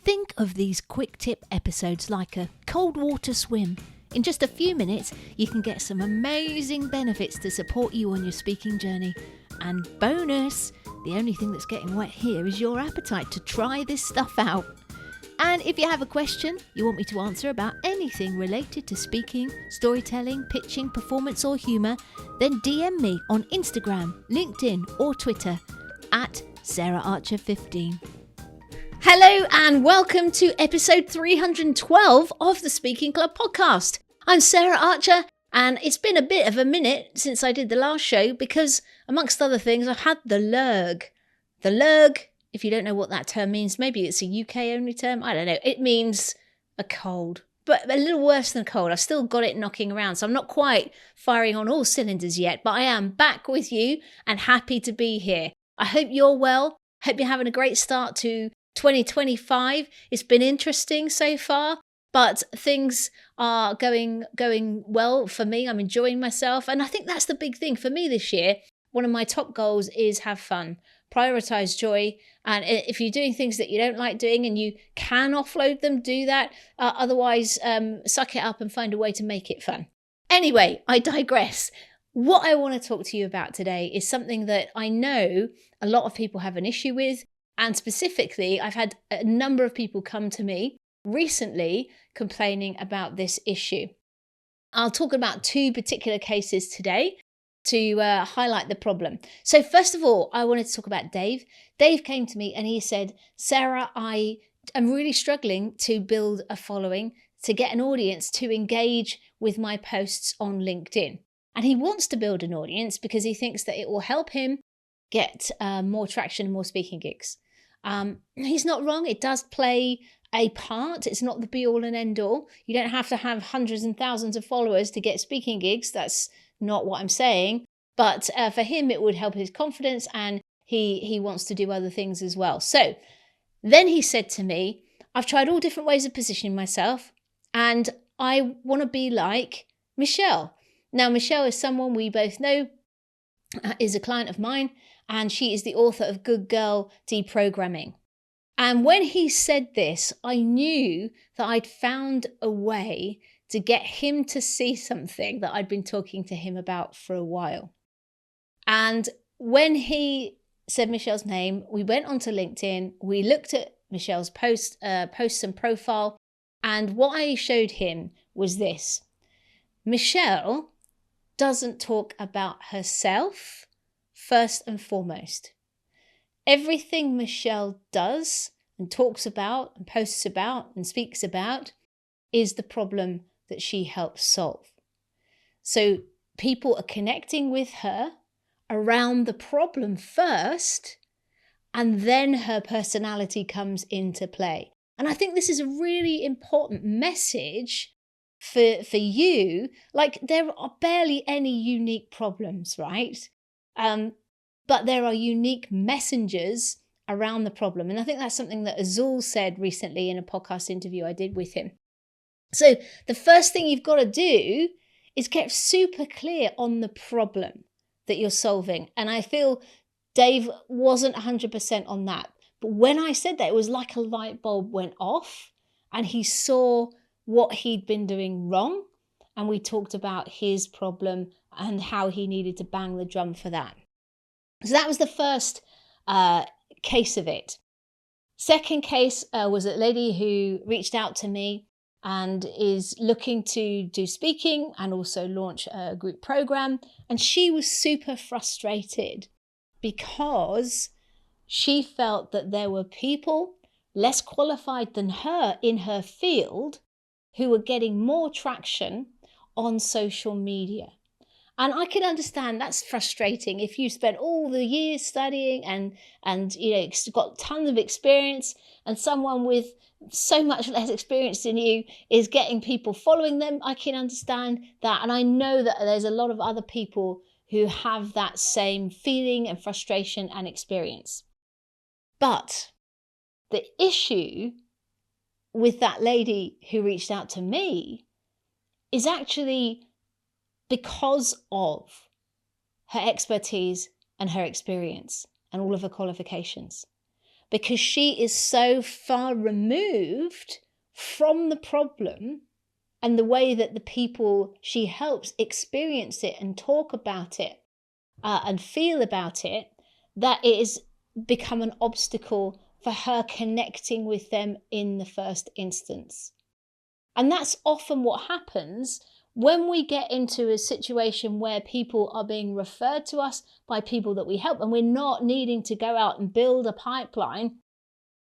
Think of these quick tip episodes like a cold water swim. In just a few minutes, you can get some amazing benefits to support you on your speaking journey. And bonus, the only thing that's getting wet here is your appetite to try this stuff out. And if you have a question you want me to answer about anything related to speaking, storytelling, pitching, performance or humour, then DM me on Instagram, LinkedIn or Twitter at SarahArcher15. Hello and welcome to episode 312 of the Speaking Club podcast. I'm Sarah Archer and it's been a bit of a minute since I did the last show because, amongst other things, I've had the lurg. The lurg, if you don't know what that term means, maybe it's a UK only term, I don't know. It means a cold, but a little worse than a cold. I've still got it knocking around, so I'm not quite firing on all cylinders yet, but I am back with you and happy to be here. I hope you're well. Hope you're having a great start to 2025. It's been interesting so far, but things are going well for me. I'm enjoying myself, and I think that's the big thing for me this year. One of my top goals is have fun, prioritize joy, and if you're doing things that you don't like doing and you can offload them, do that. Otherwise, suck it up and find a way to make it fun. Anyway, I digress. What I want to talk to you about today is something that I know a lot of people have an issue with. And specifically, I've had a number of people come to me recently complaining about this issue. I'll talk about two particular cases today to highlight the problem. So first of all, I wanted to talk about Dave. Dave came to me and he said, Sarah, I am really struggling to build a following, to get an audience to engage with my posts on LinkedIn. And he wants to build an audience because he thinks that it will help him get more traction and more speaking gigs. He's not wrong. It does play a part. It's not the be all and end all. You don't have to have hundreds and thousands of followers to get speaking gigs. That's not what I'm saying. But for him, it would help his confidence, and he wants to do other things as well. So then he said to me, I've tried all different ways of positioning myself, and I want to be like Michelle. Now, Michelle is someone we both know, is a client of mine, and she is the author of Good Girl Deprogramming. And when he said this, I knew that I'd found a way to get him to see something that I'd been talking to him about for a while. And when he said Michelle's name, we went onto LinkedIn, we looked at Michelle's posts and profile, and what I showed him was this. Michelle doesn't talk about herself first and foremost. Everything Michelle does and talks about and posts about and speaks about is the problem that she helps solve. So people are connecting with her around the problem first, and then her personality comes into play. And I think this is a really important message for you. Like, there are barely any unique problems, right? But there are unique messengers around the problem. And I think that's something that Azul said recently in a podcast interview I did with him. So the first thing you've got to do is get super clear on the problem that you're solving. And I feel Dave wasn't 100% on that. But when I said that, it was like a light bulb went off and he saw what he'd been doing wrong. And we talked about his problem and how he needed to bang the drum for that. So that was the first case of it. Second case was a lady who reached out to me and is looking to do speaking and also launch a group program. And she was super frustrated because she felt that there were people less qualified than her in her field who were getting more traction on social media. And I can understand that's frustrating if you spent all the years studying and you know got tons of experience, and someone with so much less experience than you is getting people following them. I can understand that. And I know that there's a lot of other people who have that same feeling and frustration and experience. But the issue with that lady who reached out to me is actually because of her expertise and her experience and all of her qualifications. because she is so far removed from the problem and the way that the people she helps experience it and talk about it and feel about it, that it has become an obstacle for her connecting with them in the first instance. And that's often what happens when we get into a situation where people are being referred to us by people that we help, and we're not needing to go out and build a pipeline,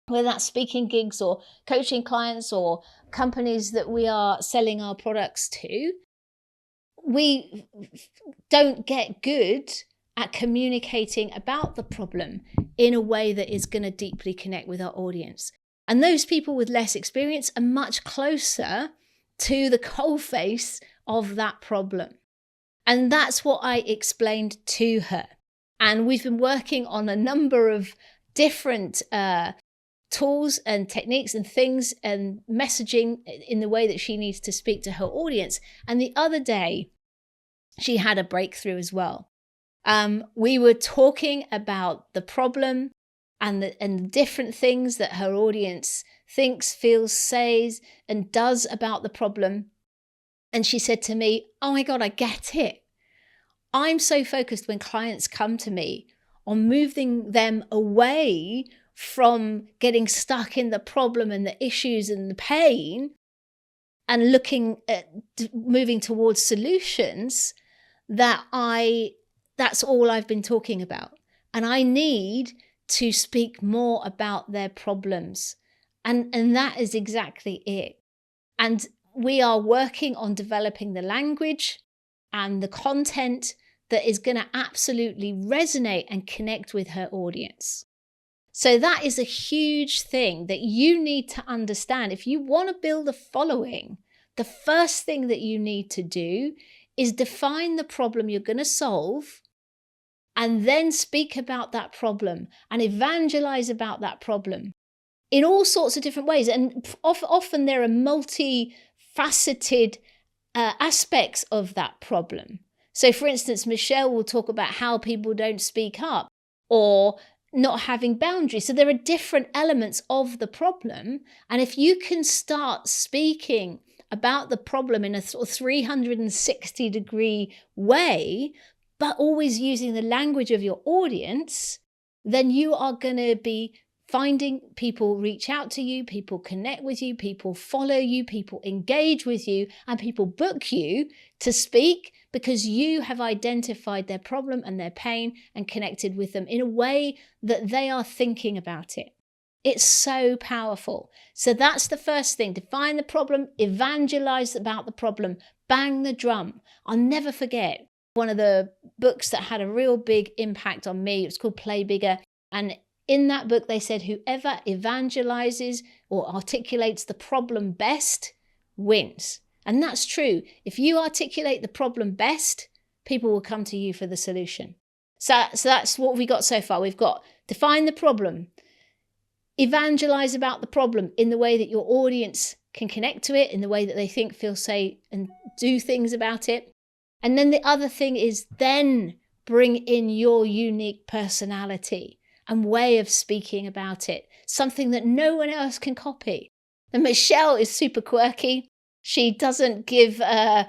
whether that's speaking gigs or coaching clients or companies that we are selling our products to. We don't get good at communicating about the problem in a way that is going to deeply connect with our audience. And those people with less experience are much closer to the coalface of that problem. And that's what I explained to her. And we've been working on a number of different tools and techniques and things and messaging in the way that she needs to speak to her audience. And the other day, she had a breakthrough as well. We were talking about the problem and the different things that her audience thinks, feels, says, and does about the problem. And she said to me, "Oh my God, I get it. I'm so focused when clients come to me on moving them away from getting stuck in the problem and the issues and the pain and looking at moving towards solutions that's all I've been talking about. And I need to speak more about their problems." And that is exactly it. And we are working on developing the language and the content that is going to absolutely resonate and connect with her audience. So that is a huge thing that you need to understand. If you want to build a following, the first thing that you need to do is define the problem you're going to solve, and then speak about that problem and evangelize about that problem in all sorts of different ways. And often there are multifaceted aspects of that problem. So for instance, Michelle will talk about how people don't speak up or not having boundaries. So there are different elements of the problem. And if you can start speaking about the problem in a sort of 360-degree way, but always using the language of your audience, then you are going to be finding people reach out to you, people connect with you, people follow you, people engage with you, and people book you to speak because you have identified their problem and their pain and connected with them in a way that they are thinking about it. It's so powerful. So that's the first thing. Define the problem, evangelize about the problem, bang the drum. I'll never forget one of the books that had a real big impact on me. It was called Play Bigger. And in that book, they said whoever evangelizes or articulates the problem best wins. And that's true. If you articulate the problem best, people will come to you for the solution. So that's what we got so far. We've got define the problem, evangelize about the problem in the way that your audience can connect to it, in the way that they think, feel, say, and do things about it. And then the other thing is then bring in your unique personality and way of speaking about it, something that no one else can copy. And Michelle is super quirky. She doesn't give a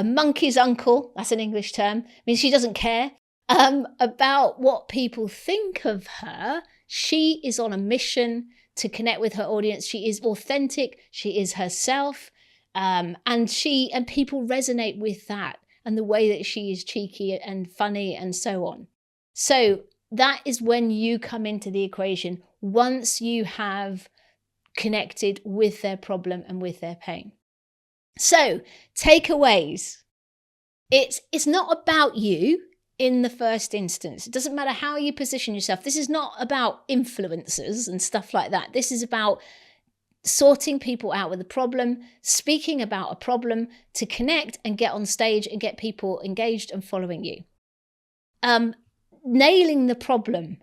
monkey's uncle, that's an English term, I mean, she doesn't care about what people think of her. She is on a mission to connect with her audience. She is authentic. She is herself. And people resonate with that and the way that she is cheeky and funny and so on. So that is when you come into the equation, once you have connected with their problem and with their pain. So takeaways. It's not about you in the first instance. It doesn't matter how you position yourself. This is not about influencers and stuff like that. This is about sorting people out with a problem, speaking about a problem to connect and get on stage and get people engaged and following you. Nailing the problem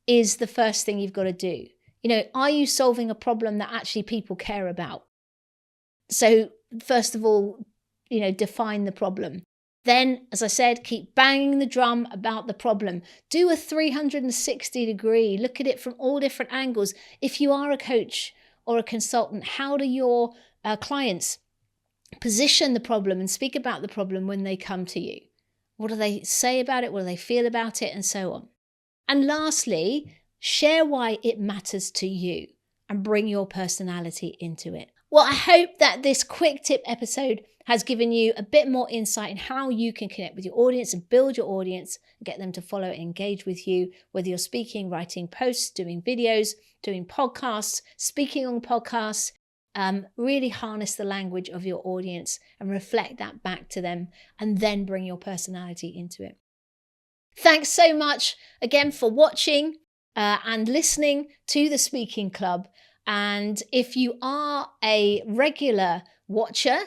is the first thing you've got to do. You know, are you solving a problem that actually people care about? So first of all, you know, define the problem. Then, as I said, keep banging the drum about the problem. Do a 360 degree, look at it from all different angles. If you are a coach or a consultant, how do your clients position the problem and speak about the problem when they come to you? What do they say about it? What do they feel about it? And so on. And lastly, share why it matters to you and bring your personality into it. Well, I hope that this quick tip episode has given you a bit more insight in how you can connect with your audience and build your audience and get them to follow and engage with you, whether you're speaking, writing posts, doing videos, doing podcasts, speaking on podcasts. Really harness the language of your audience and reflect that back to them, and then bring your personality into it. Thanks so much again for watching and listening to the Speaking Club. And if you are a regular watcher,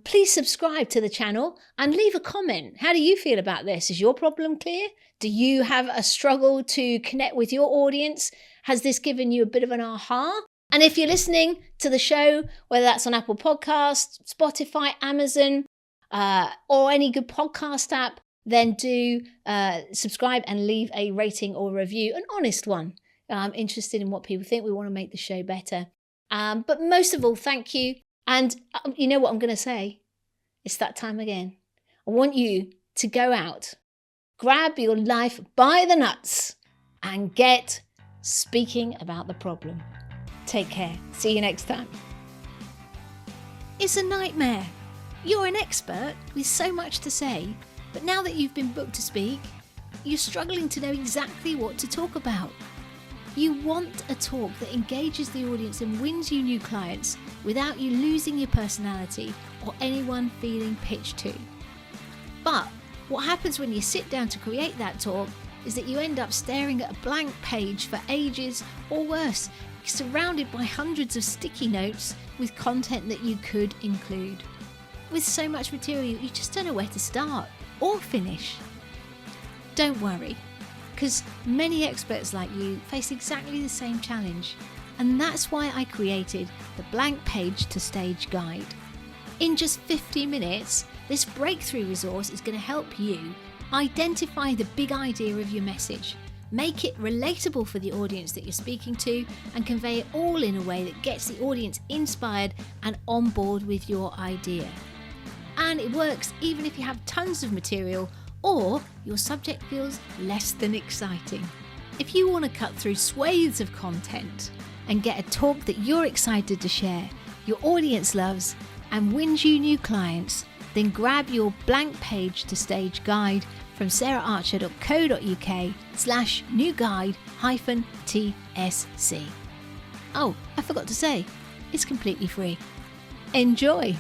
please subscribe to the channel and leave a comment. How do you feel about this? Is your problem clear? Do you have a struggle to connect with your audience? Has this given you a bit of an aha? And if you're listening to the show, whether that's on Apple Podcasts, Spotify, Amazon, or any good podcast app, then do subscribe and leave a rating or review, an honest one. I'm interested in what people think. We want to make the show better. But most of all, thank you. And you know what I'm going to say? It's that time again. I want you to go out, grab your life by the nuts, and get speaking about the problem. Take care. See you next time. It's a nightmare. You're an expert with so much to say, but now that you've been booked to speak, you're struggling to know exactly what to talk about. You want a talk that engages the audience and wins you new clients without you losing your personality or anyone feeling pitched to. But what happens when you sit down to create that talk is that you end up staring at a blank page for ages, or worse, surrounded by hundreds of sticky notes with content that you could include. With so much material, you just don't know where to start or finish. Don't worry, because many experts like you face exactly the same challenge, and that's why I created the Blank Page to Stage Guide. In just 50 minutes, this breakthrough resource is going to help you identify the big idea of your message, make it relatable for the audience that you're speaking to, and convey it all in a way that gets the audience inspired and on board with your idea. And it works even if you have tons of material or your subject feels less than exciting. If you want to cut through swathes of content and get a talk that you're excited to share, your audience loves, and wins you new clients, then grab your Blank Page to Stage Guide from saraharcher.co.uk/new-guide-TSC. Oh, I forgot to say, it's completely free. Enjoy!